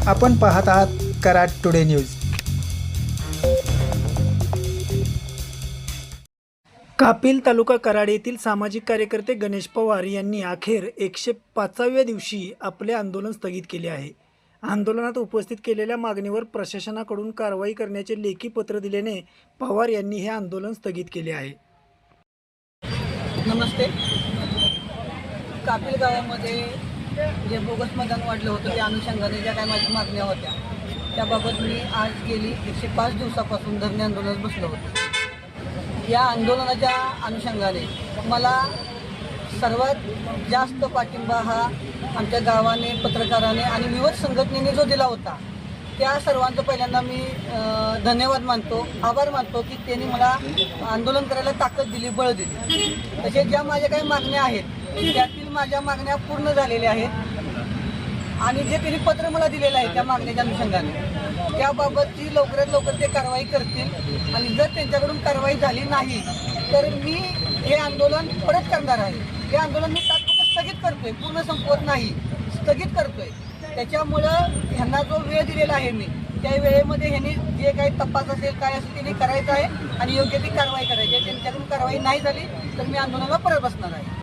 आपण पाहत आहात कराड टुडे न्यूज। कापिल तालुका कराड येथील सामाजिक कार्यकर्ते गणेश पवार यांनी अखेर 105व्या दिवशी आपले आंदोलन स्थगित केले आहे। आंदोलनात उपस्थित केलेल्या मागणीवर प्रशासनाकडून कारवाई करण्याचे लेखी पत्र दिल्याने पवार यांनी हे आंदोलन स्थगित केले आहे। नमस्ते। कापिल गावामध्ये जे बोगस मतदान वाढलं होतं त्या अनुषंगाने ज्या काही माझ्या मागण्या होत्या त्याबाबत मी आज गेली 105 दिवसापासून धरणे आंदोलनात बसलो होतो। या आंदोलनाच्या अनुषंगाने मला सर्वात जास्त पाठिंबा हा आमच्या गावाने, पत्रकाराने आणि विविध संघटनेने जो दिला होता त्या सर्वांचं पहिल्यांदा मी धन्यवाद मानतो, आभार मानतो की त्यांनी मला आंदोलन करायला ताकद दिली, बळ दिली। तसेच ज्या माझ्या काही मागण्या आहेत त्यातील माझ्या मागण्या पूर्ण झालेल्या आहेत आणि जे त्यांनी पत्र मला दिलेलं आहे त्या मागण्याच्या अनुषंगाने त्याबाबतची लवकरात लवकर ते कारवाई करतील आणि जर त्यांच्याकडून कारवाई झाली नाही तर मी हे आंदोलन परत करणार आहे। हे आंदोलन मी तात्पुरतं स्थगित करतोय, पूर्ण संपवत नाही, स्थगित करतोय। त्याच्यामुळं ह्यांना जो वेळ दिलेला आहे मी त्या वेळेमध्ये ह्यांनी जे काही तपास असेल काय असेल त्यांनी करायचं आहे आणि योग्य ती कारवाई करायची आहे। त्यांच्याकडून कारवाई नाही झाली तर मी आंदोलनाला परत बसणार आहे।